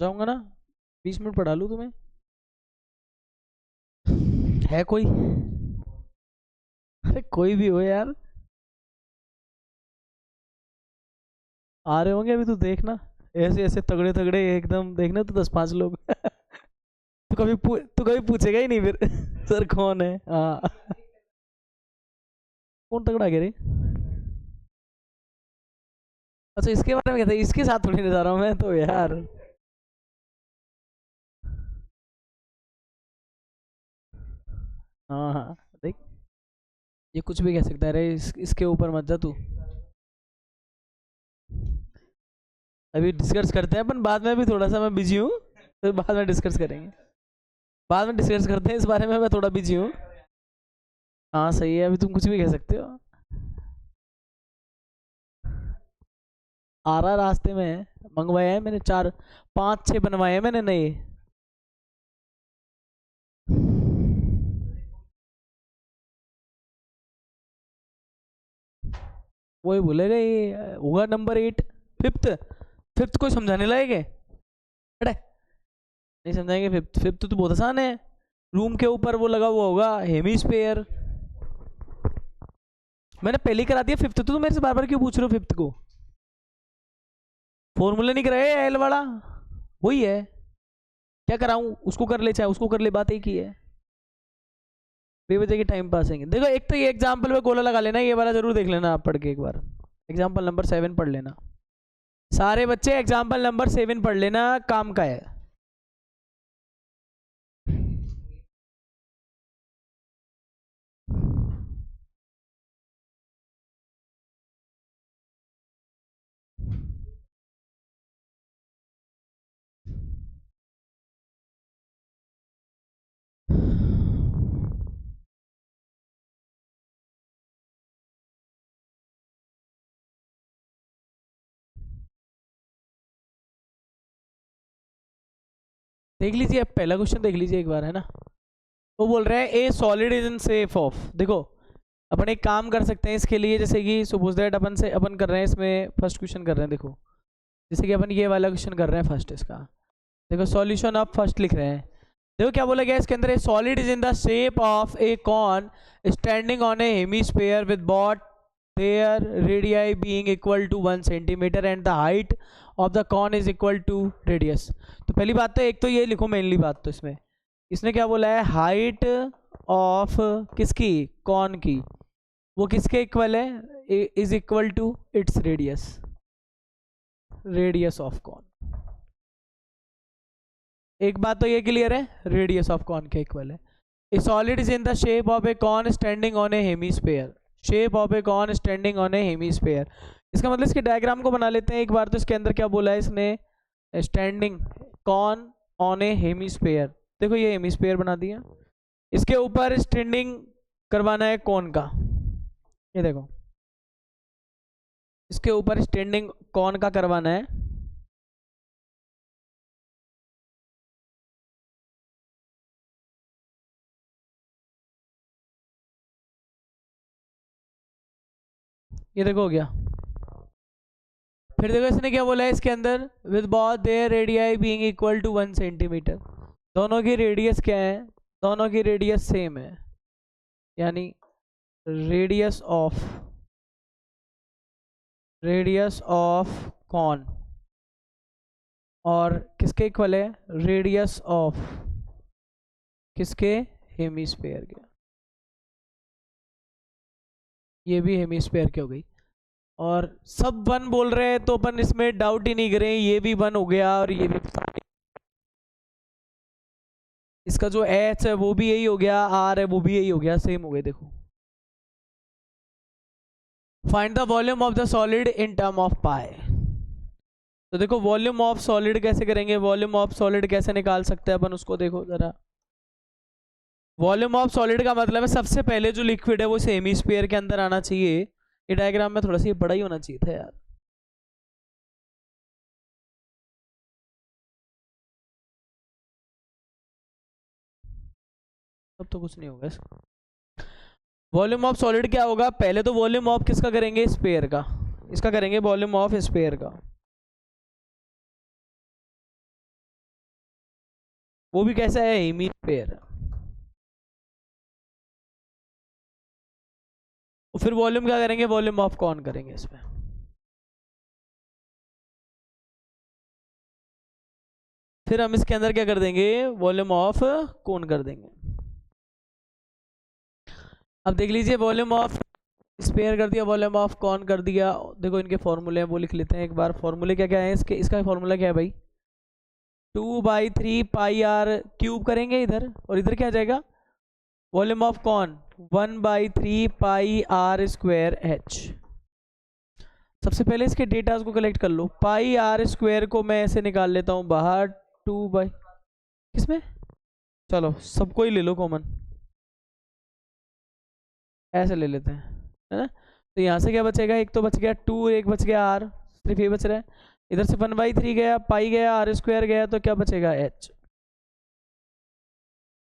जाऊंगा ना, 20 मिनट पढ़ा लूँ तुम्हें। है कोई? अरे कोई भी हो यार, आ रहे होंगे अभी, तू देखना। ऐसे ऐसे तगड़े तगड़े एकदम देखना, तो 10-5 लोग। तू कभी पूछेगा ही नहीं फिर। सर कौन है, हाँ। कौन तगड़ा कह रही? अच्छा इसके बारे में कहते हैं, इसके साथ थोड़ी ना जा रहा हूँ मैं तो यार। हाँ हाँ, देख, ये कुछ भी कह सकता है रे, इसके ऊपर मत जा तू। अभी डिस्कस करते हैं अपन बाद में, अभी थोड़ा सा मैं बिजी हूँ, तो बाद में डिस्कस करेंगे। बाद में डिस्कस करते हैं इस बारे में, मैं थोड़ा बिजी हूँ। हाँ सही है, अभी तुम कुछ भी कह सकते हो। आ रहा रास्ते में, मंगवाया है मैंने, 4-5-6 बनवाए हैं मैंने नए। वही भूलेगा, ये होगा नंबर 8। फिफ्थ, फिफ्थ कोई समझाने लायक है? अरे नहीं समझाएंगे फिफ्थ, फिफ्थ तो बहुत आसान है। रूम के ऊपर वो लगा हुआ होगा, हेमिस्फेयर। मैंने पहले ही करा दिया फिफ्थ, तो तुम मेरे से बार बार क्यों पूछ रहे हो फिफ्थ को? फॉर्मूला नहीं कराया एल वाला, वही है। क्या कराऊं, उसको कर ले चाहे उसको कर ले, बात एक ही है। बेवजह की टाइम पास है। देखो एक तो ये एग्जाम्पल में गोला लगा लेना, ये वाला जरूर देख लेना आप पढ़ के एक बार। एग्जाम्पल नंबर 7 पढ़ लेना, सारे बच्चे एग्जाम्पल नंबर 7 पढ़ लेना, काम का है। देख लीजिए, अब पहला क्वेश्चन देख लीजिए एक बार, है ना। वो बोल रहा है a solid is in safe of, देखो अपन एक काम कर सकते हैं इसके लिए, जैसे कि सपोज दैट अपन कर रहे हैं इसमें, फर्स्ट क्वेश्चन कर रहे हैं, देखो जैसे कि अपन ये वाला क्वेश्चन कर रहे हैं फर्स्ट इसका। देखो सॉल्यूशन ऑफ फर्स्ट लिख रहे हैं। देखो क्या बोला गया इसके अंदर, a solid is in the shape of a cone standing on a hemisphere with both their radii being equal to 1 centimetre and the height of the cone is equal to radius. तो पहली बात तो एक तो ये लिखो, mainly बात तो इसमें इसने क्या बोला है, हाइट ऑफ किसकी, कॉन की, वो किसके इक्वल है, is equal to its radius, radius of cone. एक बात तो ये क्लियर है, रेडियस ऑफ कॉन के इक्वल है। A solid is in the shape of a cone standing on a hemisphere, shape of a cone standing on a hemisphere. इसका मतलब इसके डायग्राम को बना लेते हैं एक बार। तो इसके अंदर क्या बोला है इसने, standing cone on a hemisphere. देखो ये हेमिस्फीयर बना दिया, इसके ऊपर स्टैंडिंग करवाना है कॉन का, ये देखो इसके ऊपर स्टैंडिंग कॉन का करवाना है। ये देखो हो गया। फिर देखो इसने क्या बोला है इसके अंदर, with both their radii being equal to 1 centimetre. दोनों की रेडियस क्या है, दोनों की रेडियस सेम है, यानी रेडियस ऑफ कॉन और किसके इक्वल है, रेडियस ऑफ किसके, हेमिस्फीयर के। ये भी हेमिस्फीयर की हो गई, और सब 1 बोल रहे हैं तो अपन इसमें डाउट ही नहीं करें, ये भी 1 हो गया और ये भी। इसका जो एच है वो भी यही हो गया, आर है वो भी यही हो गया, सेम हो गए। देखो find the volume of the solid in term of pi. तो देखो वॉल्यूम ऑफ सॉलिड कैसे करेंगे, वॉल्यूम ऑफ सॉलिड कैसे निकाल सकते हैं अपन उसको, देखो जरा। वॉल्यूम ऑफ सॉलिड का मतलब है सबसे पहले जो लिक्विड है वो इस हेमिस्फीयर के अंदर आना चाहिए। ये डायग्राम में थोड़ा सा ये बड़ा ही होना चाहिए था यार। अब तो कुछ नहीं होगा इसका। वॉल्यूम ऑफ सॉलिड क्या होगा, पहले तो वॉल्यूम ऑफ किसका करेंगे, स्फीयर का, इसका करेंगे वॉल्यूम ऑफ स्फीयर का। वो भी कैसा है, हीमी स्फीयर। फिर वॉल्यूम क्या करेंगे, वॉल्यूम ऑफ कौन करेंगे इसमें। फिर हम इसके अंदर क्या कर देंगे, वॉल्यूम ऑफ कौन कर देंगे। अब देख लीजिए, वॉल्यूम ऑफ स्पेयर कर दिया, वॉल्यूम ऑफ कौन कर दिया। देखो इनके फॉर्मूले हैं वो लिख लेते हैं एक बार। फॉर्मूले क्या क्या है इसके, इसका फॉर्मूला क्या है भाई, 2/3 पाई आर क्यूब करेंगे इधर, और इधर क्या आ जाएगा, वॉल्यूम ऑफ कौन 1/3 पाई आर स्क्वायर एच। सबसे पहले इसके डेटा को कलेक्ट कर लो। पाई आर स्क्वायर को मैं ऐसे निकाल लेता हूँ बाहर, 2 बाई किसमें, चलो सबको ही ले लो कॉमन, ऐसे ले लेते हैं, है ना। तो यहाँ से क्या बचेगा, एक तो बच गया 2, एक बच गया आर, सिर्फ ये बच रहा है। इधर से 1/3 गया, पाई गया, आर स्क्वायर गया, तो क्या बचेगा एच।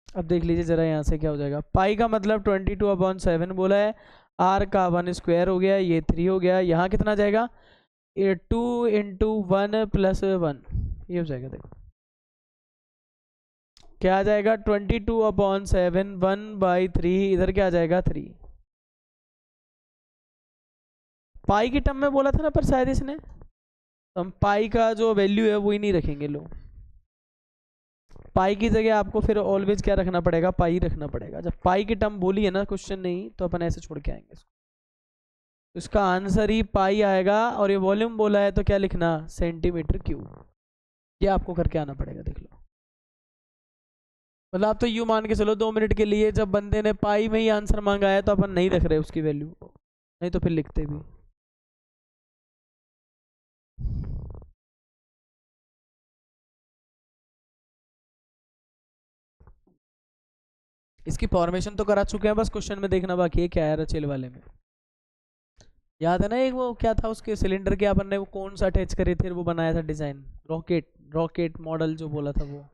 अब देख लीजिए जरा यहाँ से क्या हो जाएगा, पाई का मतलब 22/7 बोला है, आर का 1 स्क्वायर हो गया, ये 3 हो गया, यहाँ कितना जाएगा, ये 2 × 1 + 1, ये हो जाएगा। देखो क्या आ जाएगा, 22/7 1/3, इधर क्या आ जाएगा 3। पाई की टर्म में बोला था ना पर शायद इसने, तो हम पाई का जो वैल्यू है वो ही नहीं रखेंगे लोग। पाई की जगह आपको फिर ऑलवेज क्या रखना पड़ेगा, पाई रखना पड़ेगा। जब पाई की टर्म बोली है ना क्वेश्चन नहीं, तो अपन ऐसे छोड़ के आएंगे इसको, तो इसका आंसर ही पाई आएगा। और ये वॉल्यूम बोला है तो क्या लिखना, सेंटीमीटर क्यूब। ये आपको करके आना पड़ेगा, देख लो। मतलब आप तो यूँ मान के चलो 2 मिनट के लिए, जब बंदे ने पाई में ही आंसर मांगा है तो अपन नहीं रख रहे उसकी वैल्यू, नहीं तो फिर लिखते भी। इसकी फॉर्मेशन तो करा चुके हैं, बस क्वेश्चन में देखना बाकी है क्या है रचेल वाले में। याद है ना एक वो क्या था, उसके सिलेंडर के अपन ने वो कौन सा अटैच करे थे, वो बनाया था डिजाइन, रॉकेट, रॉकेट मॉडल जो बोला था वो।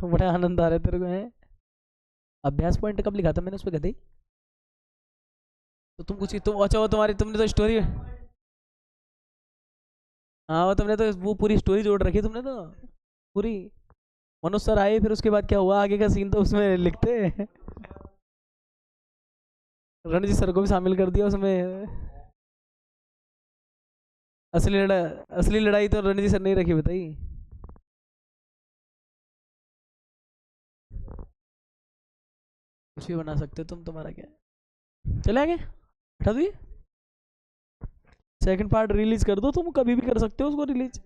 बड़ा आनंद आ रहा है तेरे को, है। अभ्यास पॉइंट कब लिखा था मैंने उस पर, गधे। तो तुम कुछ तुम, अच्छा वो तुम्हारी, तुमने तो स्टोरी, हाँ वो तुमने तो वो पूरी स्टोरी जोड़ रखी तुमने तो पूरी। मनोज सर आए, फिर उसके बाद क्या हुआ आगे का सीन तो उसमें लिखते। रणजीत सर को भी शामिल कर दिया उसमें। असली लड़ाई, असली लड़ाई तो रणजीत सर नहीं रखी, बताई। कुछ भी बना सकते हो तुम, तुम्हारा क्या है। चले आगे, हटा दो। सेकंड पार्ट रिलीज कर दो, तुम कभी भी कर सकते हो उसको रिलीज।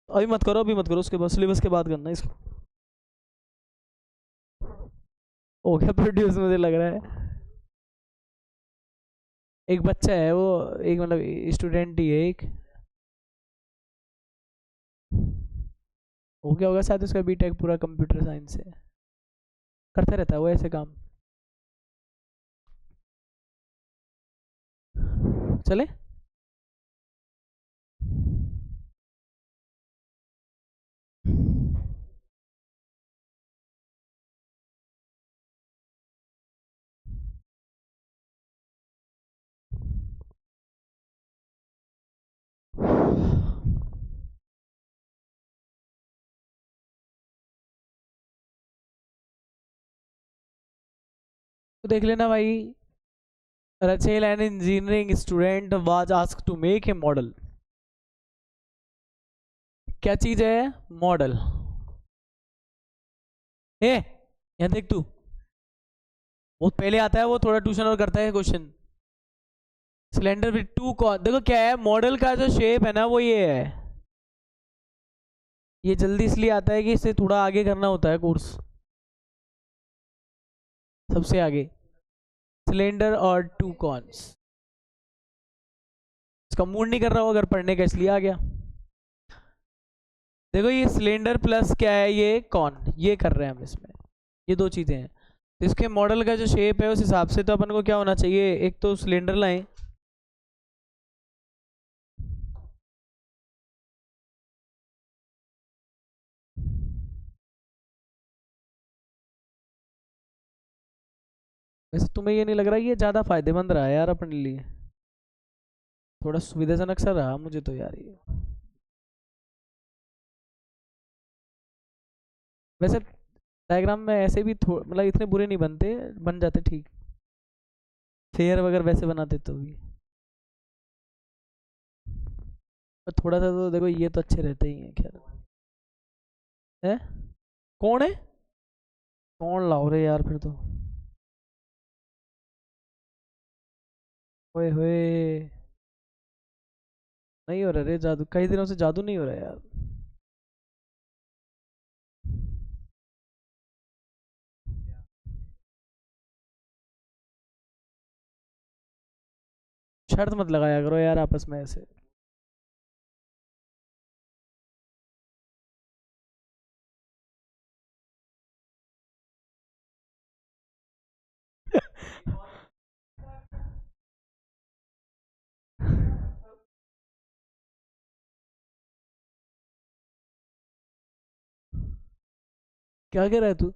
अभी मत करो, अभी मत करो, उसके बाद सिलेबस के बाद करना इसको। हो गया प्रोड्यूस मुझे लग रहा है। एक बच्चा है वो, एक मतलब स्टूडेंट ही है एक, हो गया होगा शायद उसका बीटेक पूरा कंप्यूटर साइंस से, करता रहता है वो ऐसे काम। चले, तो देख लेना भाई। Rachel an engineering student was asked to make a model. क्या चीज है, मॉडल। ए यहाँ देख तू, वो पहले आता है, वो थोड़ा ट्यूशन और करता है क्वेश्चन। सिलेंडर विद 2 कॉर्नर, देखो क्या है, मॉडल का जो शेप है ना वो ये है। ये जल्दी इसलिए आता है कि इसे थोड़ा आगे करना होता है कोर्स, सबसे आगे। सिलेंडर और 2 कॉर्नर्स, इसका मूड नहीं कर रहा हो अगर पढ़ने का, इसलिए आ गया। देखो ये सिलेंडर प्लस क्या है, ये कॉन, ये कर रहे हैं हम इसमें, ये दो चीजें हैं। तो इसके मॉडल का जो शेप है उस हिसाब से तो अपन को क्या होना चाहिए, एक तो सिलेंडर लाएं, वैसे तुम्हें ये नहीं लग रहा ये ज़्यादा फायदेमंद रहा है यार अपने लिए, थोड़ा सुविधाजनक सा रहा मुझे तो यार ये। वैसे डायग्राम में ऐसे भी मतलब इतने बुरे नहीं बनते, बन जाते ठीक। फेयर वगैरह वैसे बनाते तो भी, पर थोड़ा सा तो देखो ये तो अच्छे रहते ही हैं। खैर है, कौन है, कौन लाओ रे यार फिर तो। ओए होए, नहीं हो रहा रे जादू, कई दिनों से जादू नहीं हो रहा यार। शर्त मत लगाया करो यार आपस में ऐसे। क्या कह रहा है तू?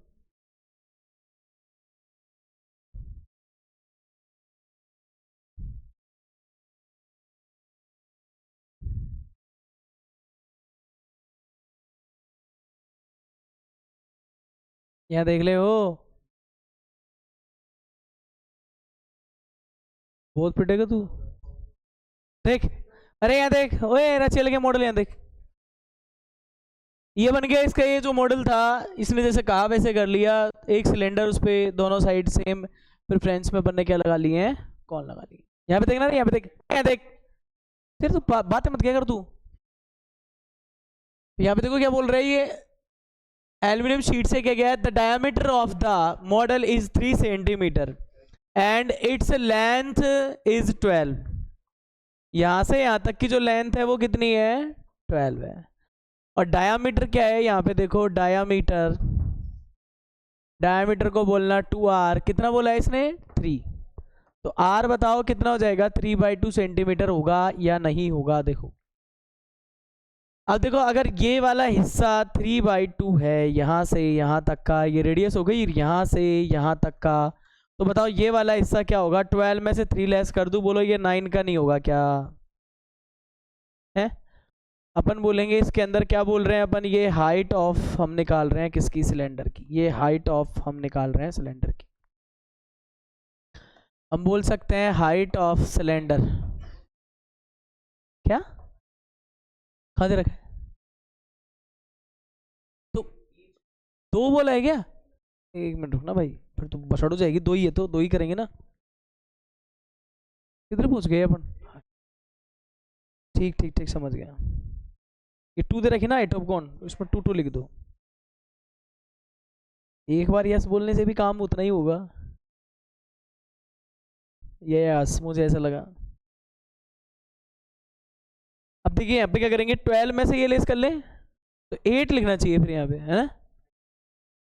यहाँ देख ले हो, बहुत पिटेगा तू। देख, अरे यहाँ देख, ओए रचेल के मॉडल यहाँ देख, ये बन गया इसका। ये जो मॉडल था, इसने जैसे कहा वैसे कर लिया। एक सिलेंडर, उस पे दोनों साइड सेम प्रेफरेंस में बनने क्या लगा लिए हैं, कौन लगा लिए। यहाँ पे देखना, यहाँ पे देख, यहाँ देख, फिर तू बातें मत क्या कर तू। यहाँ पे देखो क्या बोल रहा है ये, एल्यूमिनियम शीट से क्या गया, the diameter of the model is 3 centimetre and its length is 12। यहाँ से यहाँ तक की जो लेंथ है वो कितनी है, 12 है। और डायामीटर क्या है, यहाँ पे देखो डायामीटर, डायामीटर को बोलना 2r, कितना बोला है इसने, 3। तो r बताओ कितना हो जाएगा, 3/2 सेंटीमीटर होगा या नहीं होगा, देखो। अब देखो, अगर ये वाला हिस्सा 3/2 है, यहाँ से यहाँ तक का, ये रेडियस हो गई यहाँ से यहाँ तक का, तो बताओ ये वाला हिस्सा क्या होगा, 12 में से 3 लेस कर दूं, बोलो ये 9 का नहीं होगा क्या है। अपन बोलेंगे इसके अंदर क्या बोल रहे हैं अपन, ये हाइट ऑफ हम निकाल रहे हैं किसकी, सिलेंडर की। ये हाइट ऑफ हम निकाल रहे हैं सिलेंडर की। हम बोल सकते हैं हाइट ऑफ सिलेंडर, क्या कहाँ दे रखा है, तो 2 बोला है क्या, एक मिनट रुकना भाई, फिर तो बसड़ हो जाएगी। 2 ही है तो 2 ही करेंगे ना। किधर पहुंच गए अपन, ठीक ठीक ठीक समझ गया। ये 2 दे रखी ना हाइट ऑफ कौन, इसमें 2 लिख दो। एक बार यस बोलने से भी काम उतना ही होगा, ये यस मुझे ऐसा लगा। अब देखिए यहाँ पे क्या करेंगे, 12 में से ये लेस कर लें तो 8 लिखना चाहिए फिर यहाँ पे, है ना।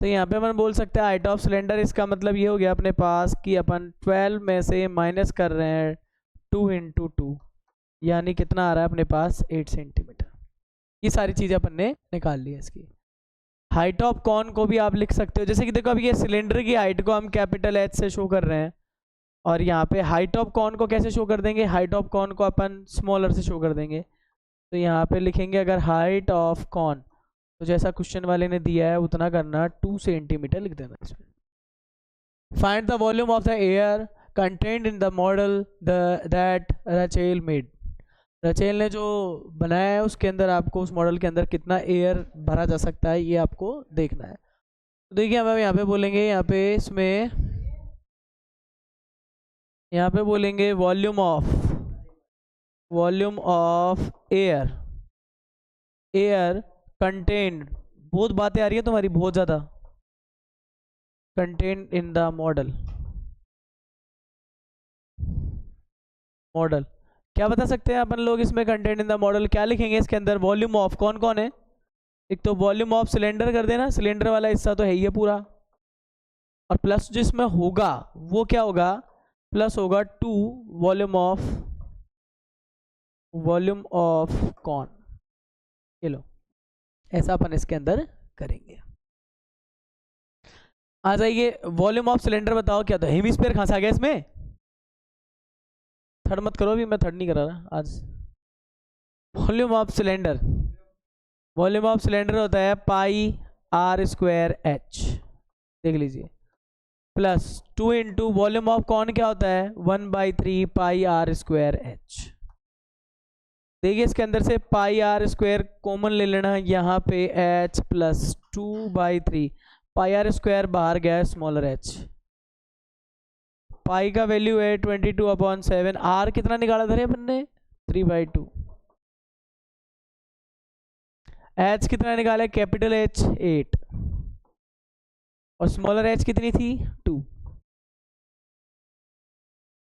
तो यहाँ पे अपन बोल सकते हैं हाइट ऑफ सिलेंडर, इसका मतलब ये हो गया अपने पास कि अपन 12 में से माइनस कर रहे हैं 2 × 2, यानी कितना आ रहा है अपने पास, 8 सेंटीमीटर। ये सारी चीज़ें अपन ने निकाल ली है इसकी। हाइट ऑफ कॉन को भी आप लिख सकते हो, जैसे कि देखो अभी ये सिलेंडर की हाइट को हम कैपिटल H से शो कर रहे हैं, और यहाँ पे हाइट ऑफ कॉन को कैसे शो कर देंगे, हाइट ऑफ कॉन को अपन स्मॉलर से शो कर देंगे। तो यहाँ पे लिखेंगे अगर हाइट ऑफ कॉन, तो जैसा क्वेश्चन वाले ने दिया है उतना करना, 2 सेंटीमीटर लिख देना इसमें। Find the volume of the air content in the model that Rachel made. Rachel ने जो बनाया है उसके अंदर आपको, उस मॉडल के अंदर कितना एयर भरा जा सकता है ये आपको देखना है। तो देखिए हम यहाँ पे बोलेंगे, यहाँ पे बोलेंगे वॉल्यूम ऑफ एयर कंटेंट, बहुत बातें आ रही है तुम्हारी बहुत ज़्यादा, कंटेंट इन द मॉडल क्या बता सकते हैं अपन लोग इसमें, कंटेंट इन द मॉडल क्या लिखेंगे इसके अंदर, वॉल्यूम ऑफ कौन कौन है, एक तो वॉल्यूम ऑफ सिलेंडर कर देना, सिलेंडर वाला हिस्सा तो है ही है पूरा, और प्लस जिसमें होगा वो क्या होगा, प्लस होगा 2 वॉल्यूम ऑफ कौन। ये लो, ऐसा अपन इसके अंदर करेंगे। आ जाइए, वॉल्यूम ऑफ सिलेंडर बताओ क्या, तो हेमिस्फीयर कहाँ से आ गया इसमें, थर्ड मत करो अभी, मैं थर्ड नहीं करा रहा आज। वॉल्यूम ऑफ सिलेंडर होता है पाई आर स्क्वायर एच, देख लीजिए, प्लस 2 इंटू वॉल्यूम ऑफ कौन क्या होता है 1/3 पाई आर स्क्वायर एच। देखिए इसके अंदर से पाई आर स्क्वायर कॉमन ले लेना, यहाँ पे H plus 2/3 pi R square बाहर गया है स्मॉलर एच। पाई का वैल्यू है 22/7। आर कितना निकाला था रे अपन ने 3/2। एच कितना निकाला है कैपिटल एच 8 और स्मॉलर एच कितनी थी 2।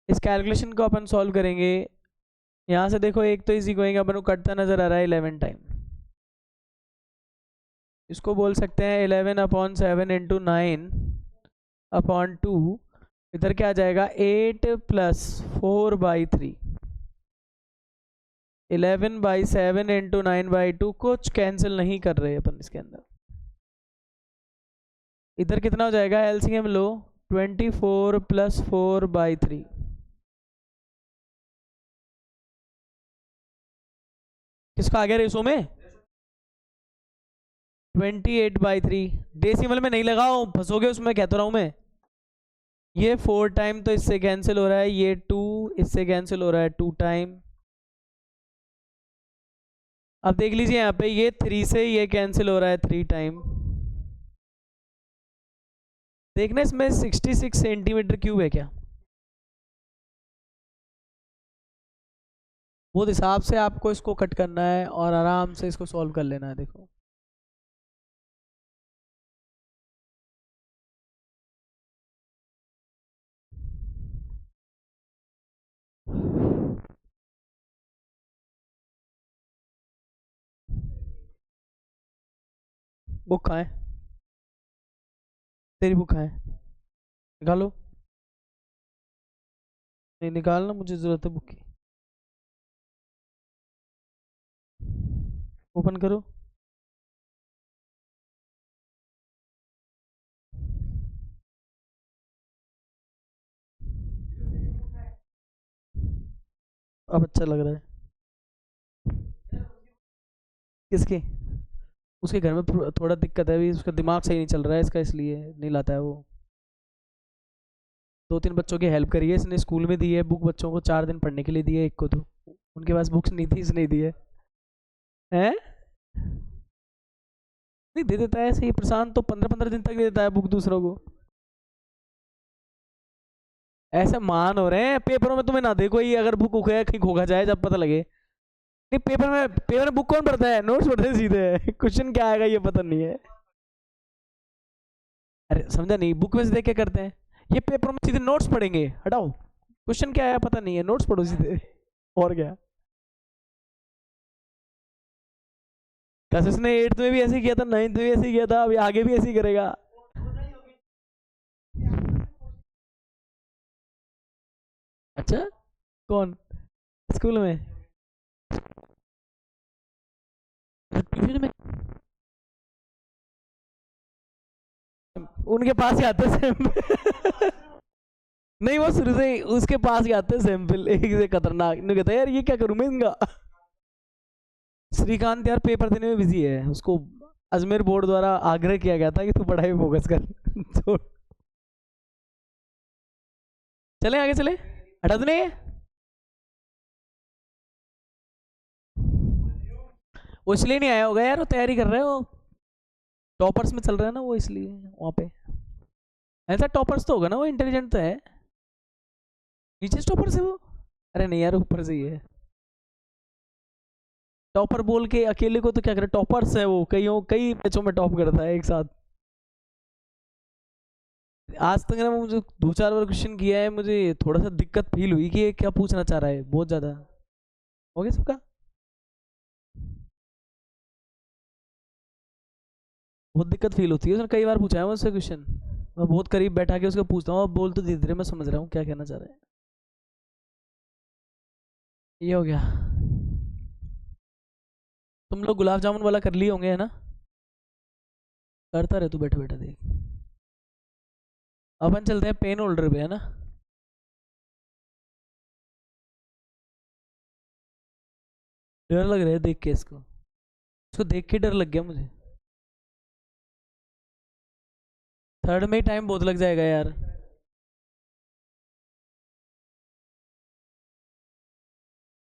इस कैलकुलेशन को अपन सॉल्व करेंगे। यहाँ से देखो एक तो इजी गोइंग अपन को कटता नजर आ रहा है 11 टाइम। इसको बोल सकते हैं 11/7 इंटू 9/2। इधर क्या आ जाएगा 8 प्लस 4/3। 11/7 इंटू 9/2 कुछ कैंसिल नहीं कर रहे अपन इसके अंदर। इधर कितना हो जाएगा एलसीएम लो 24 प्लस 4/3। किसका आ गया रेशो में 28/3। डेसिमल में नहीं लगाओ फंसोगे उसमें, कहता रहा हूं मैं। ये 4 टाइम तो इससे कैंसिल हो रहा है, ये 2 इससे कैंसिल हो रहा है 2 टाइम। अब देख लीजिए यहाँ पे ये 3 से ये कैंसिल हो रहा है 3 टाइम। देखना इसमें 66 सेंटीमीटर क्यूब है क्या, वो हिसाब से आपको इसको कट करना है और आराम से इसको सॉल्व कर लेना है। देखो बुक कहाँ है, तेरी बुक कहाँ है, निकालो। नहीं निकालना, मुझे जरूरत है बुक की। ओपन करो। अब अच्छा लग रहा है। किसकी, उसके घर में थोड़ा दिक्कत है अभी, उसका दिमाग सही नहीं चल रहा है इसका, इसलिए नहीं लाता है वो। 2-3 बच्चों की हेल्प करी है इसने, स्कूल में दी है बुक बच्चों को, 4 दिन पढ़ने के लिए दी है, एक को तो उनके पास बुक्स नहीं थी इसने दी है। हैं नहीं दे देता है ऐसे ही, प्रशांत तो 15-15 दिन तक दे देता है बुक दूसरों को। ऐसे मान हो रहे हैं पेपरों में, तुम्हें ना देखो ये अगर बुक उखे कहीं खोगा जाए जब पता लगे। नहीं पेपर में बुक कौन पढ़ता है, नोट्स पढ़ते हैं सीधे क्वेश्चन क्या आएगा ये पता नहीं है। अरे समझा नहीं, बुक में से देख के करते हैं, ये पेपर में सीधे नोट्स पढ़ेंगे, हटाओ क्वेश्चन क्या आया पता नहीं है, नोट्स पढ़ो सीधे और क्या। कशिश ने 8th में भी ऐसे ही किया था, 9th में भी ऐसे ही किया था, अभी आगे भी ऐसे ही करेगा। अच्छा कौन, स्कूल में ट्यूशन में, उनके पास ही आते सैंपल नहीं वो शुरू से ही उसके पास ही आते सैंपल एक से खतरनाक, नहीं कहता यार ये क्या करूं मैं इनका। श्रीकांत यार पेपर देने में बिजी है, उसको अजमेर बोर्ड द्वारा आग्रह किया गया था कि तू पढ़ाई में फोकस कर तो चले आगे चले, हटा दो नहीं। वो इसलिए नहीं आया होगा यार, वो तैयारी कर रहे हो, टॉपर्स में चल रहा है ना वो, इसलिए वहाँ पे। ऐसा टॉपर्स तो होगा ना वो, इंटेलिजेंट तो है। नीचे टॉपर से वो, अरे नहीं यार ऊपर से ही है। टॉपर बोल के अकेले को तो क्या करे, टॉपर्स है वो, कई बैचों में टॉप करता है एक साथ। आज तक ना मुझे 2-4 बार क्वेश्चन किया है, मुझे थोड़ा सा दिक्कत फील हुई कि ये क्या पूछना चाह रहा है, बहुत ज्यादा हो गया सबका। बहुत दिक्कत फील होती है, उसने कई बार पूछा है मुझसे क्वेश्चन, मैं बहुत करीब बैठा के उसको पूछता हूँ, अब बोल तो धीरे धीरे मैं समझ रहा हूँ क्या कहना चाह रहा है। ये हो गया। तुम लोग गुलाब जामुन वाला कर लिए होंगे है ना, करता रहे तू बैठे बैठे देख। अपन चलते हैं पेन होल्डर पे है ना। डर लग रहा है देख के इसको, इसको देख के डर लग गया मुझे। थर्ड में टाइम बहुत लग जाएगा यार।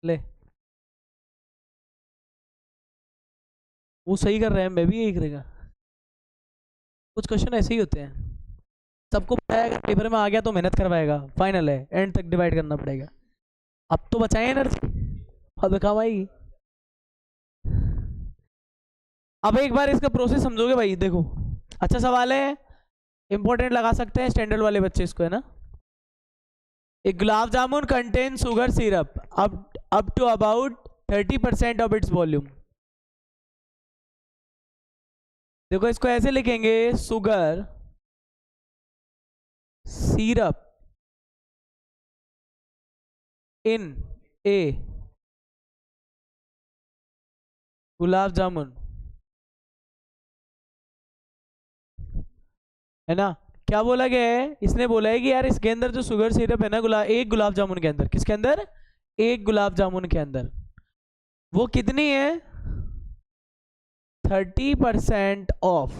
ले, वो सही कर रहा है, मैं भी यही करेगा। कुछ क्वेश्चन ऐसे ही होते हैं। सबको पता है, अगर पेपर में आ गया तो मेहनत करवाएगा, फाइनल है, एंड तक डिवाइड करना पड़ेगा। अब तो बचाए एनर्जी, अब काम आएगी। अब एक बार इसका प्रोसेस समझोगे भाई, देखो अच्छा सवाल है, इंपॉर्टेंट लगा सकते हैं स्टैंडर्ड वाले बच्चे इसको, है ना। एक gulab jamun contain sugar syrup up to about 30% of its volume. देखो इसको ऐसे लिखेंगे, शुगर सिरप इन ए गुलाब जामुन, है ना। क्या बोला गया है, इसने बोला है कि यार इसके अंदर जो शुगर सिरप है ना, एक गुलाब जामुन के अंदर, किसके अंदर, एक गुलाब जामुन के अंदर, वो कितनी है, 30% ऑफ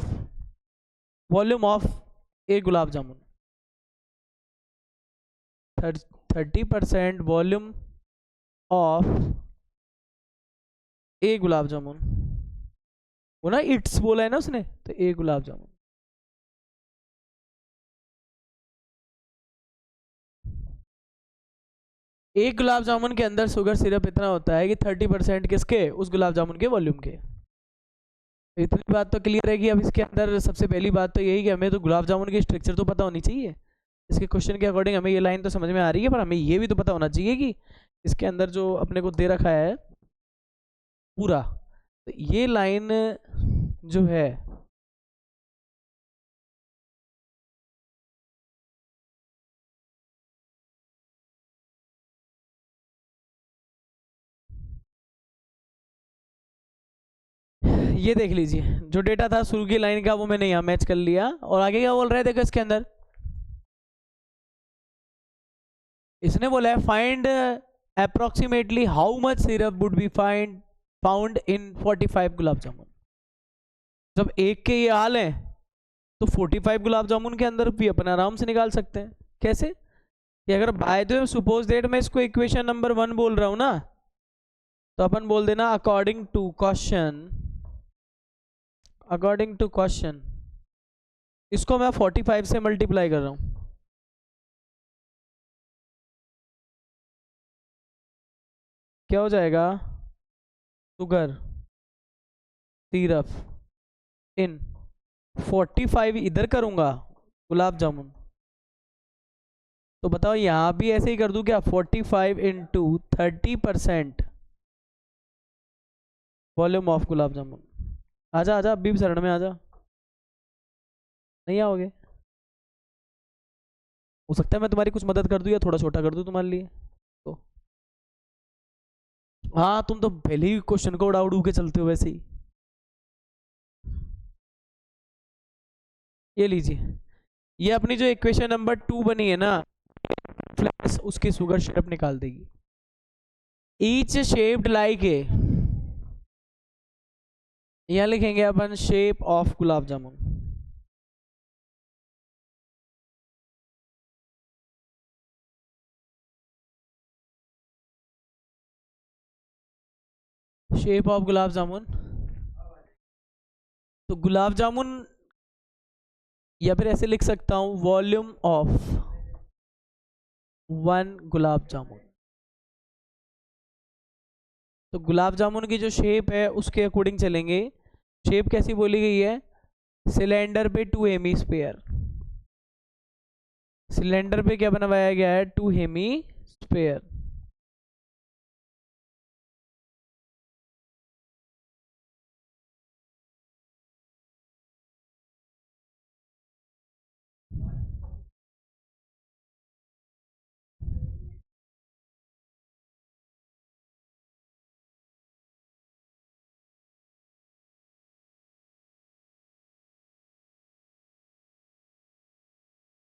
वॉल्यूम ऑफ एक गुलाब जामुन। 30% वॉल्यूम ऑफ एक गुलाब जामुन, वो ना इट्स बोला है ना उसने, तो एक गुलाब जामुन। एक गुलाब जामुन के अंदर शुगर सिरप इतना होता है कि 30% किसके, उस गुलाब जामुन के वॉल्यूम के। इतनी बात तो क्लियर है कि अब इसके अंदर सबसे पहली बात तो यही कि हमें तो गुलाब जामुन की स्ट्रक्चर तो पता होनी चाहिए। इसके क्वेश्चन के अकॉर्डिंग हमें ये लाइन तो समझ में आ रही है, पर हमें ये भी तो पता होना चाहिए कि इसके अंदर जो अपने को दे रखा है पूरा, तो ये लाइन जो है, ये देख लीजिए, जो डेटा था शुरू की लाइन का वो मैंने यहाँ मैच कर लिया। और आगे क्या बोल रहा है, देखो इसके अंदर इसने बोला है find approximately how much syrup would be found in 45 gulab jamun. जब एक के ये हाल है तो 45 गुलाब जामुन के अंदर भी अपन आराम से निकाल सकते हैं। कैसे, कि अगर by the way suppose that मैं इसको इक्वेशन नंबर 1 बोल रहा हूँ ना, तो अपन बोल देना अकॉर्डिंग टू क्वेश्चन इसको मैं 45 से मल्टीप्लाई कर रहा हूँ। क्या हो जाएगा, शुगर सिरप इन 45 इधर करूंगा गुलाब जामुन, तो बताओ यहां भी ऐसे ही कर दूं क्या, 45 इंटू 30% वॉल्यूम ऑफ गुलाब जामुन। आजा आजा, अभी भी शरण में आजा, नहीं आओगे, हो सकता है मैं तुम्हारी कुछ मदद कर दूं या थोड़ा छोटा कर दूं तुम्हारे लिए। तो हाँ, तुम तो पहले ही क्वेश्चन को उड़ा उड़ू के चलते हो वैसे ही। ये लीजिए, ये अपनी जो इक्वेशन नंबर 2 बनी है ना, प्लस उसकी शुगर सिरप निकाल देगी। ईच शेप्ड लाइक ए, यहां लिखेंगे अपन shape of gulab jamun. Shape of gulab jamun, तो गुलाब जामुन, या फिर ऐसे लिख सकता हूं वॉल्यूम ऑफ 1 गुलाब जामुन। तो गुलाब जामुन की जो शेप है उसके अकॉर्डिंग चलेंगे। शेप कैसी बोली गई है, सिलेंडर पे 2 हेमी स्पेयर, सिलेंडर पे क्या बनवाया गया है, 2 हेमी स्पेयर।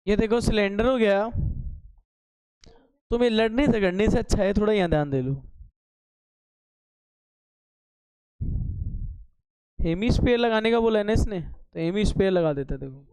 ये देखो सिलेंडर हो गया, तुम्हें लड़ने से करने से अच्छा है थोड़ा यहाँ ध्यान दे लो। हेमी स्पेयर लगाने का बोला है ना इसने, तो हेमी स्पेयर लगा देते, देखो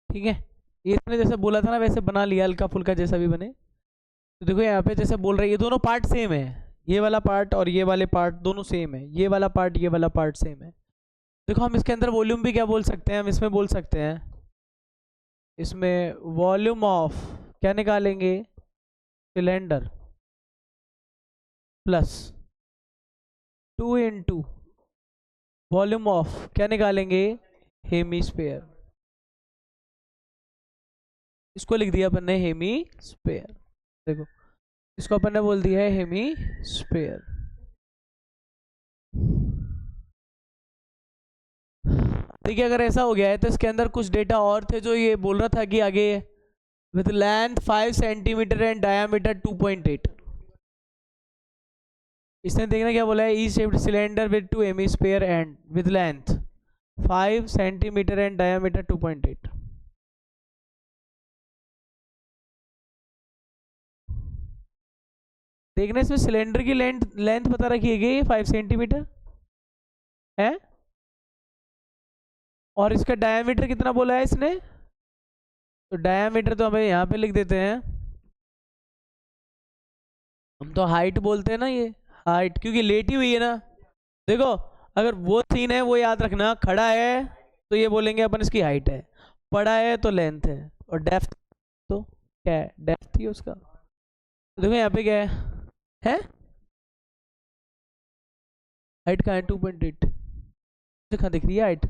ठीक है, ये इसने जैसे बोला था ना वैसे बना लिया, हल्का फुल्का जैसा भी बने। तो देखो यहाँ पे जैसे बोल रहे हैं ये दोनों पार्ट सेम है, ये वाला पार्ट और ये वाले पार्ट दोनों सेम है, ये वाला पार्ट ये वाला पार्ट सेम है। देखो हम इसके अंदर वॉल्यूम भी क्या बोल सकते हैं, हम इसमें बोल सकते हैं, इसमें वॉल्यूम ऑफ क्या निकालेंगे, सिलेंडर प्लस 2 × वॉल्यूम ऑफ क्या निकालेंगे, हेमीस्फेयर। इसको लिख दिया अपन ने हेमीस्फेयर। देखो इसको अपन ने बोल दिया है हेमीस्फेयर। देखिए अगर ऐसा हो गया है तो इसके अंदर कुछ डेटा और थे जो ये बोल रहा था कि आगे with length 5 centimetre and diameter 2.8। इसने देखना क्या बोला है, ई shaped cylinder with 2 hemisphere and with length 5 centimetre and diameter 2.8। देखना इसमें सिलेंडर की लेंथ बता रखी है 5 सेंटीमीटर है, और इसका डायामीटर कितना बोला है इसने, तो डायामीटर तो हमें यहाँ पे लिख देते हैं, हम तो हाइट बोलते हैं ना, ये हाइट क्योंकि लेटी हुई है ना। देखो अगर वो सीन है वो याद रखना, खड़ा है तो ये बोलेंगे अपन इसकी हाइट है, पड़ा है तो लेंथ है, और डेप्थ तो क्या है, डेप्थ ही है उसका। तो देखो यहाँ पे क्या है हाइट कहाँ है 2.8, कहाँ दिख रही है हाइट।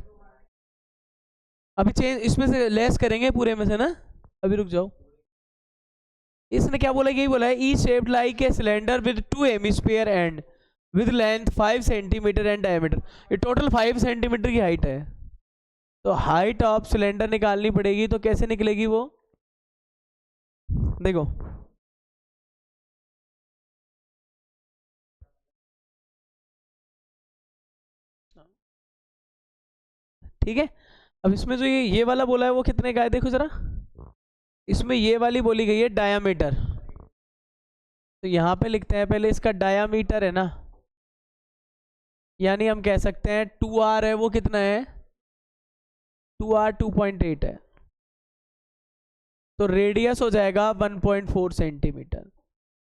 अभी चेंज इसमें से लेस करेंगे पूरे में से ना, अभी रुक जाओ। इसने क्या बोला, यही बोला है ई shaped like a cylinder with 2 hemisphere and with length 5 centimetre and diameter. ये टोटल 5 सेंटीमीटर की हाइट है, तो हाइट ऑफ सिलेंडर निकालनी पड़ेगी। तो कैसे निकलेगी वो, देखो ठीक है। अब इसमें जो ये वाला बोला है वो कितने का है, देखो जरा, इसमें ये वाली बोली गई है डायामीटर, तो यहाँ पे लिखते हैं पहले इसका डायामीटर है ना, यानी हम कह सकते हैं 2r है, वो कितना है 2r 2.8 है, तो रेडियस हो जाएगा 1.4 सेंटीमीटर।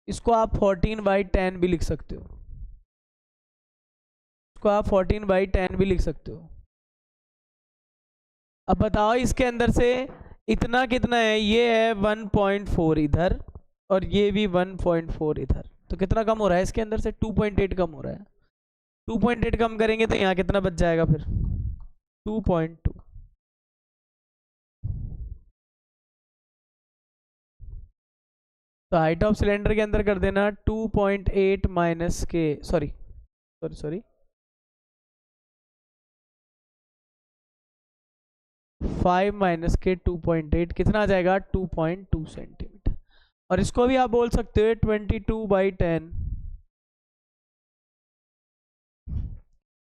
इसको आप 14/10 भी लिख सकते हो, इसको आप 14/10 भी लिख सकते हो। अब बताओ इसके अंदर से इतना कितना है, ये है 1.4 इधर और ये भी 1.4 इधर, तो कितना कम हो रहा है इसके अंदर से, 2.8 कम हो रहा है। 2.8 कम करेंगे तो यहाँ कितना बच जाएगा फिर 2.2। तो हाइट ऑफ सिलेंडर के अंदर कर देना 2.8 माइनस के सॉरी 5 माइनस के 2.8 कितना आ जाएगा 2.2 सेंटीमीटर। और इसको भी आप बोल सकते हो 22/10,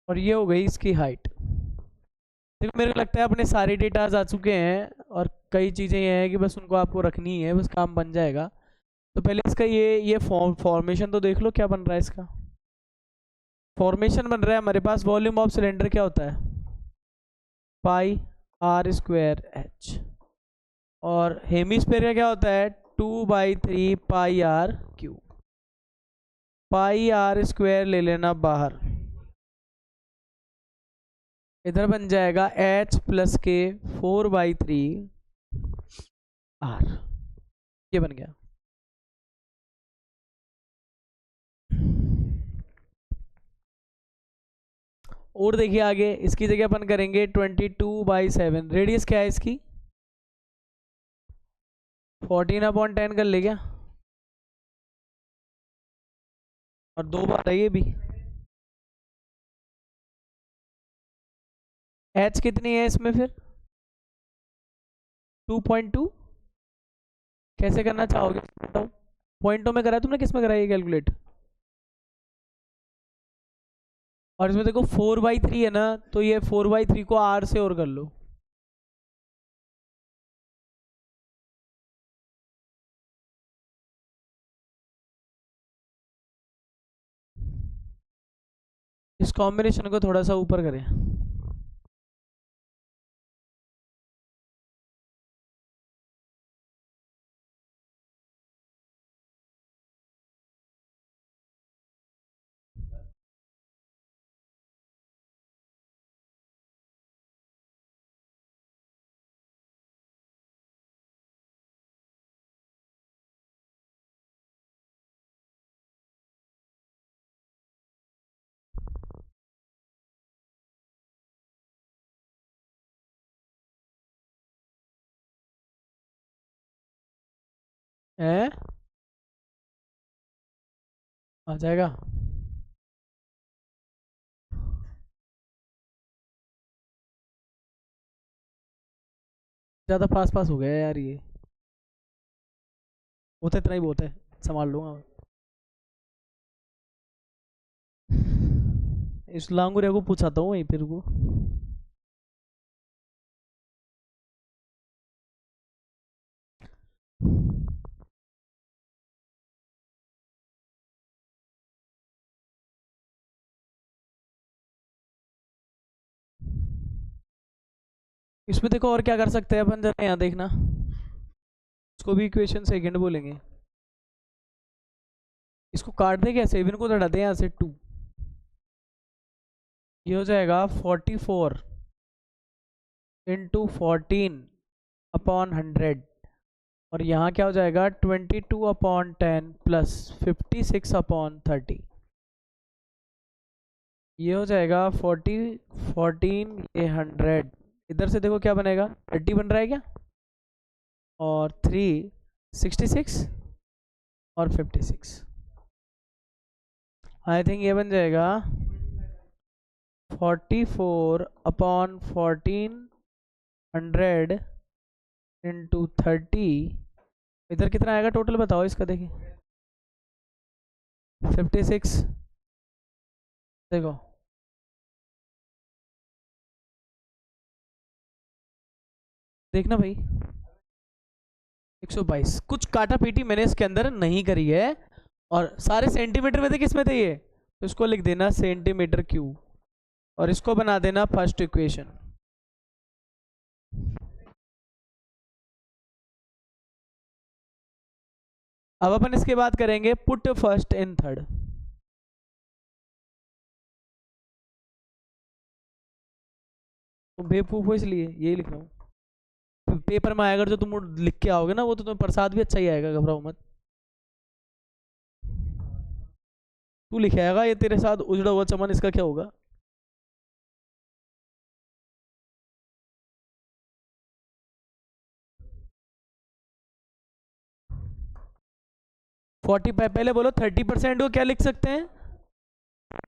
और ये हो गई इसकी हाइट। देखो मेरे को लगता है अपने सारे डेटाज आ चुके हैं, और कई चीज़ें ये हैं कि बस उनको आपको रखनी है, बस काम बन जाएगा। तो पहले इसका ये फॉर्मेशन तो देख लो क्या बन रहा है इसका। फॉर्मेशन बन रहा है हमारे पास, वॉल्यूम ऑफ सिलेंडर क्या होता है πr²h, और हेमिस्फीयर का क्या होता है 2/3 πr3। πr² ले लेना बाहर, इधर बन जाएगा h + k 4/3 r, ये बन गया। और देखिए आगे इसकी जगह अपन करेंगे 22/7, रेडियस क्या है इसकी 14/10 कर ले क्या, और 2 बार है ये भी। h कितनी है इसमें फिर 2.2, कैसे करना चाहोगे बताओ, पॉइंटों में करा तुमने, किस में कराई कैलकुलेट, और इसमें देखो 4/3 है ना, तो ये 4/3 को r से और कर लो, इस कॉम्बिनेशन को थोड़ा सा ऊपर करें। है, आ जाएगा। ज़्यादा पास पास हो गया यार ये, वो तो इतना ही बहुत है, संभाल लूंगा। इस लांगुरिया को पूछाता हूँ वहीं फिर को। इसमें देखो और क्या कर सकते हैं अपन, जरा यहाँ देखना, इसको भी इक्वेशन सेकंड बोलेंगे। इसको काट दे कैसे, इनको तो हटा दे यहाँ से 2, ये हो जाएगा 44 इंटू 14/100, और यहाँ क्या हो जाएगा 22/10 प्लस 56/30, ये हो जाएगा 14 ये 100। इधर से देखो क्या बनेगा, 30 बन रहा है क्या, और 3 66 और 56, आई थिंक ये बन जाएगा 44/1400 इंटू 30। इधर कितना आएगा टोटल बताओ इसका, देखिए 56, देखो देखना भाई 122। कुछ काटा पीटी मैंने इसके अंदर नहीं करी है, और सारे सेंटीमीटर में थे, किस में थे ये, तो इसको लिख देना सेंटीमीटर क्यूब, और इसको बना देना फर्स्ट इक्वेशन। अब अपन इसके बाद करेंगे पुट फर्स्ट इन थर्ड। तुम बेवकूफ हो इसलिए यही लिख रहा हूँ, पेपर में आएगा जो तुम लिख के आओगे ना, वो तो तुम्हें प्रसाद भी अच्छा ही आएगा, घबराओ मत। तू लिख आएगा, ये तेरे साथ उजड़ा हुआ चमन, इसका क्या होगा। पहले बोलो 30% को क्या लिख सकते हैं,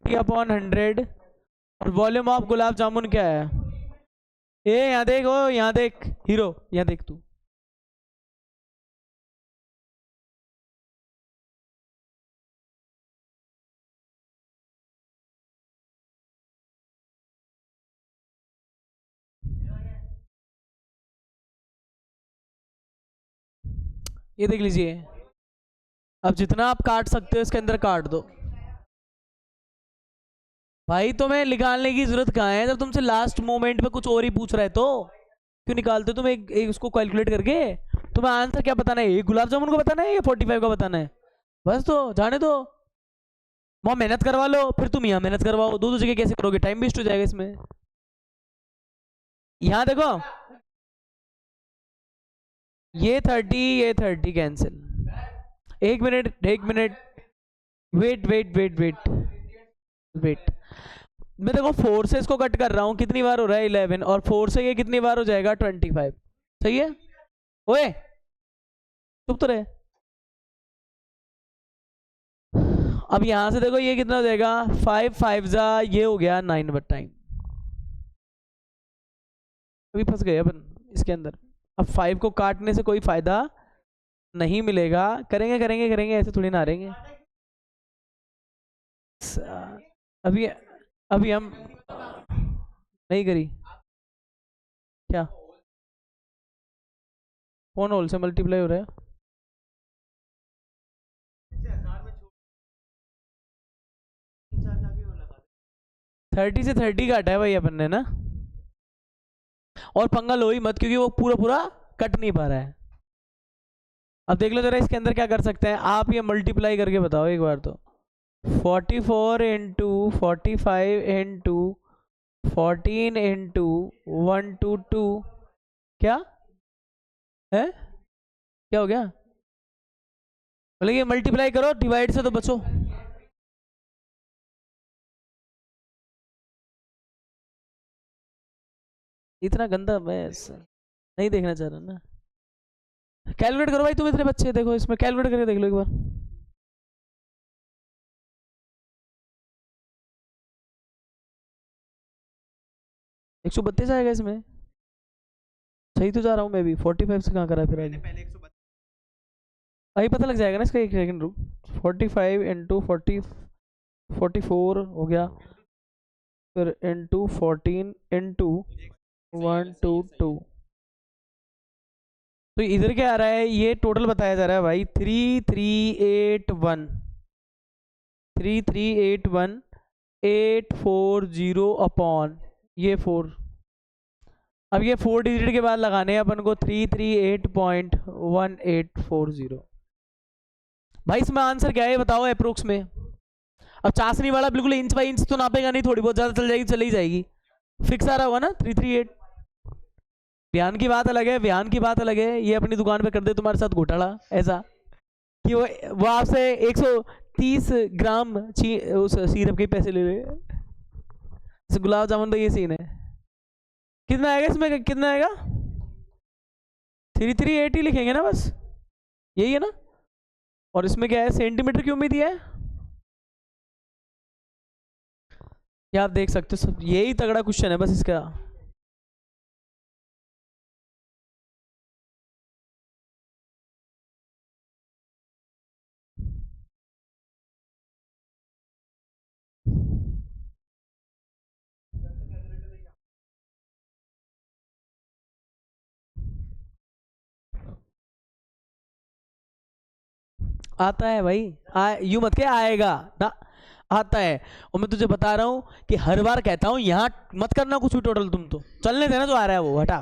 30/100, और वॉल्यूम ऑफ गुलाब जामुन क्या है, ए यहाँ देख, ओ यहाँ देख हीरो, यहाँ देख तू, ये देख लीजिए। अब जितना आप काट सकते हो इसके अंदर काट दो भाई, तुम्हें निकालने की जरूरत कहाँ है, जब तुमसे लास्ट मोमेंट पे कुछ और ही पूछ रहा है तो क्यों निकालते हो तुम, एक उसको कैलकुलेट करके। तुम्हें आंसर क्या बताना है, ये गुलाब जामुन को बताना है या 45 का बताना है, बस तो जाने दो। वहाँ मेहनत करवा लो, फिर तुम यहाँ मेहनत करवाओ, दो दो जगह कैसे करोगे, टाइम वेस्ट हो जाएगा इसमें। यहाँ देखो, ये 30 कैंसिल। एक मिनट एक मिनट, wait wait wait wait wait, मैं देखो 4 से इसको कट कर रहा हूँ, कितनी बार हो रहा है 11, और 4 से ये कितनी बार हो जाएगा 25, सही है। ओए चुप तो रहे। अब यहां से देखो ये कितना हो जाएगा, 5 5 जा, ये हो गया 9/टाइम। अभी फंस गए अपन इसके अंदर। अब 5 को काटने से कोई फायदा नहीं मिलेगा, करेंगे करेंगे करेंगे, ऐसे थोड़ी ना हारेंगे। अभी अभी हम नहीं करी क्या, कौन होल से मल्टीप्लाई हो रहा है, 30 से 30 काटा है भाई अपन ने ना, और पंगा लो ही मत, क्योंकि वो पूरा पूरा कट नहीं पा रहा है। अब देख लो जरा इसके अंदर क्या कर सकते हैं, आप ये मल्टीप्लाई करके बताओ एक बार तो, 44 इंटू 45 इंटू 14 इंटू 122, क्या है, क्या हो गया, बोले ये मल्टीप्लाई करो, डिवाइड से तो बचो। इतना गंदा मैं नहीं देखना चाह रहा ना, कैलकुलेट करो भाई, तुम इतने बच्चे, देखो इसमें कैलकुलेट करके देख लो एक बार। 132 आएगा इसमें, सही तो जा रहा हूँ मैं भी। 45 से कहाँ करा फिर आगे? अभी पता लग जाएगा ना इसका, एक सेकंड रुक। 45 इंटू 44 हो गया, फिर इंटू 14 इंटू 122। तो इधर क्या आ रहा है, ये टोटल बताया जा रहा है भाई 3381 840 अपॉन ये 4। अब ये 4 डिजिट के बाद लगाने हैं अपन को 338.1840। भाई इसमें आंसर क्या है बताओ अप्रोक्स में। अब चाशनी वाला बिल्कुल इंच बाई इंच तो नापेगा नहीं, थोड़ी बहुत ज़्यादा चल जाएगी, चली जाएगी। फिक्स आ रहा होगा ना 338। बयान की बात अलग है, बयान की बात अलग है। ये अपनी दुकान पे कर दे तुम्हारे साथ घोटाला ऐसा कि वो आपसे 130 ग्राम उस सिरप के पैसे ले ले। गुलाब जामुन तो ये सीन है। कितना आएगा इसमें, कितना आएगा? 3380 लिखेंगे ना बस, यही है ना। और इसमें क्या है, सेंटीमीटर क्यों में दिया है, ये आप देख सकते हो। सब यही तगड़ा क्वेश्चन है बस इसका। आता है भाई, यूं मत के आएगा ना, आता है। और मैं तुझे बता रहा हूं कि हर बार कहता हूं यहाँ मत करना कुछ भी टोटल, तुम तो चलने देना जो आ रहा है वो हटा।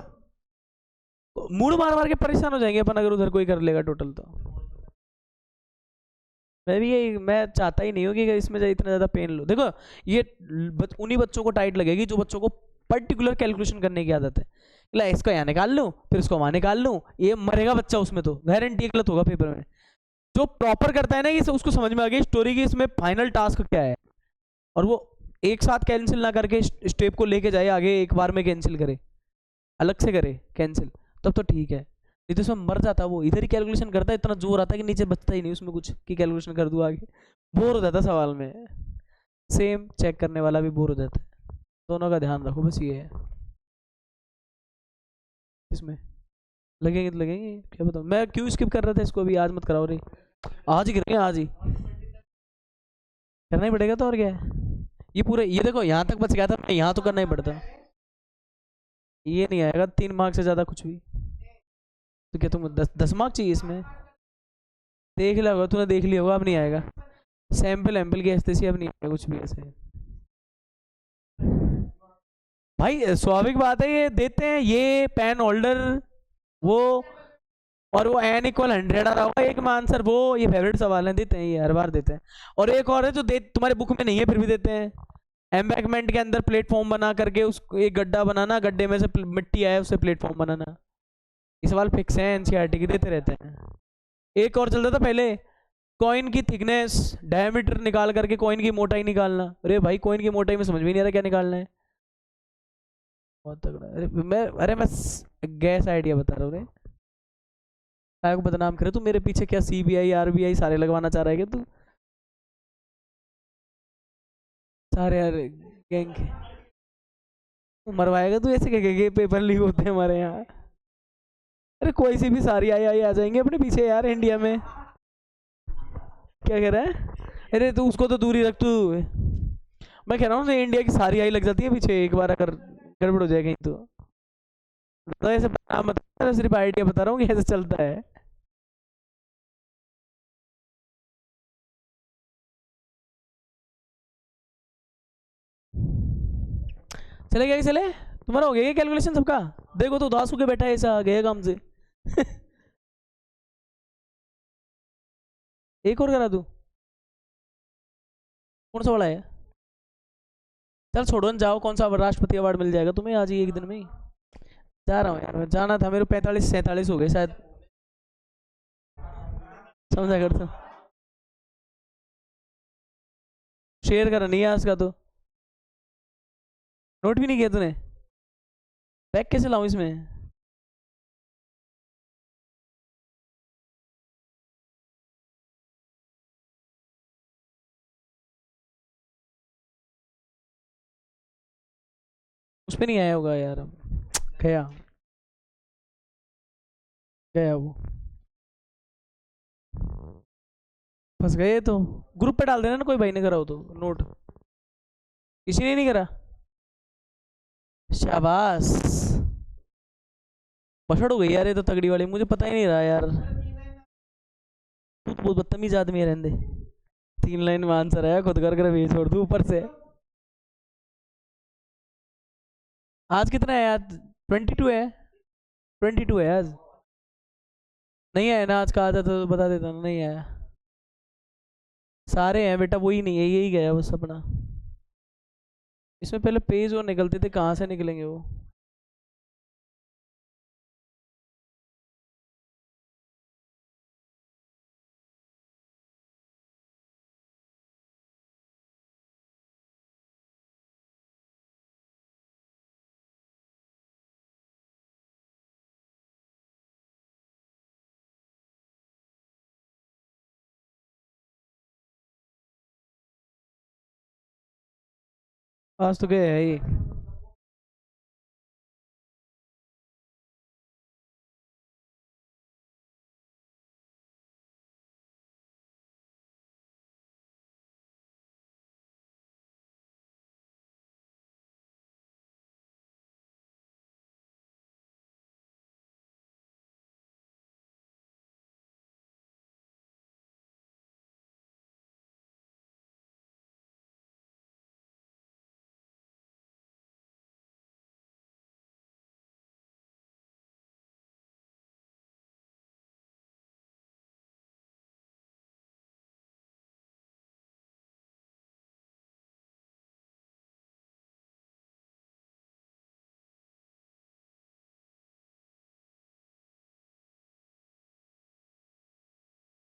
मूड मार मार के परेशान हो जाएंगे अपन अगर उधर कोई कर लेगा टोटल तो। मैं भी यही, मैं चाहता ही नहीं हूँ कि इसमें इतना ज़्यादा पेन लो। देखो ये उन्हीं बच्चों को टाइट लगेगी जो बच्चों को पर्टिकुलर कैलकुलेशन करने की आदत है। ला इसको यहाँ निकाल लूँ, फिर इसको वहाँ निकाल लूँ, ये मरेगा बच्चा उसमें, तो गारंटी गलत होगा पेपर में। जो प्रॉपर करता है ना कि उसको समझ में आ गई स्टोरी की इसमें फाइनल टास्क क्या है, और वो एक साथ कैंसिल ना करके स्टेप को लेके जाए आगे, एक बार में कैंसिल करे, अलग से करे कैंसिल, तब तो ठीक है। नहीं तो उसमें मर जाता वो, इधर ही कैलकुलेशन करता है, इतना जोर आता है कि नीचे बचता ही नहीं उसमें कुछ कि कैलकुलेशन कर दूँ आगे। बोर हो जाता सवाल में, सेम चेक करने वाला भी बोर हो जाता है। दोनों का ध्यान रखो बस, ये है। इसमें लगेंगे तो लगेंगे, क्या बताऊँ। मैं क्यों स्किप कर रहा था इसको, अभी आज मत कराओ रे, आज ही करेंगे, आज ही करना ही पड़ेगा। तो और क्या है, ये पूरे, ये देखो यहाँ तक बच गया था मैं, यहाँ तो करना ही पड़ता। ये नहीं आएगा 3 मार्क्स से ज़्यादा कुछ भी। तो क्या तुम 10 मार्क्स चाहिए इसमें? देख लिया होगा तूने, देख लिया होगा, अब नहीं आएगा। सैंपल एम्पल की हस्ते से अब नहीं आएगा कुछ भी ऐसे। भाई स्वाभाविक बात है, ये देते हैं ये पेन होल्डर वो, और वो n इक्वल 100 आ रहा होगा एक में आंसर, वो ये फेवरेट सवाल है, देते हैं ये हर बार देते हैं। और एक और है जो दे तुम्हारे बुक में नहीं है फिर भी देते हैं, एम्बैंकमेंट के अंदर प्लेटफॉर्म बना करके उस एक गड्ढा बनाना, गड्ढे में से मिट्टी आए उससे प्लेटफॉर्म बनाना। ये सवाल फिक्स है, एनसीईआरटी के देते रहते हैं। एक और चलता था पहले, कॉइन की थिकनेस डायमीटर निकाल करके कॉइन की मोटाई निकालना। अरे भाई कॉइन की मोटाई में समझ में नहीं आ रहा क्या निकालना है, बहुत तगड़ा। अरे मैं गैस आइडिया बता रहा हूँ रे, काय को बदनाम करे तू मेरे पीछे, क्या सीबीआई आरबीआई सारे लगवाना चाह रहा है क्या तू, सारे यार गैंग मरवाएगा तू ऐसे, क्या पेपर लीक होते हैं हमारे यहाँ। अरे कोई सी भी सारी आई आ जाएंगे अपने पीछे यार इंडिया में, क्या कह रहा है। अरे तू उसको तो दूर ही रख तू, मैं कह रहा हूँ इंडिया की सारी आई लग जाती है पीछे एक बार अगर गड़बड़ हो जाए कहीं तो ऐसे मत, सिर्फ आइडिया बता रहा हूँ कि ऐसे चलता है। चले क्या चले, तुम्हारा हो गया कैलकुलेशन सबका? देखो तो उदास होके बैठा है ऐसा, गया काम से। एक और करा दूं, कौन सा वाला है? चल छोड़ो न, जाओ, कौन सा राष्ट्रपति अवार्ड मिल जाएगा तुम्हें आज ही एक दिन में ही। जा रहा हूँ यार, मैं जाना था मेरे 45-47 हो गए शायद, समझा कर। तो शेयर करा नहीं है आज का, तो नोट भी नहीं किया तूने, बैग कैसे लाऊं इसमें? उस पे नहीं आया होगा यार। गया गया वो, फंस गए तो ग्रुप पे डाल देना ना, कोई भाई ने करा हो तो नोट। किसी ने नहीं करा। शाबाश। बछड़ हो गई यार ये तो तगड़ी वाली, मुझे पता ही नहीं रहा यार। तू तो बहुत बदतमीज आदमी है, रहने दे। 3 लाइन में आंसर है, खुद कर कर भी छोड़ दूँ ऊपर से। आज कितना है यार? 22 है। 22 है आज। नहीं आया ना आज का, आता तो बता देता ना, नहीं आया। सारे हैं बेटा, वही नहीं है, यही गया बस अपना। इसमें पहले पेज वो निकलते थे, कहाँ से निकलेंगे वो? आज तो गया है ये।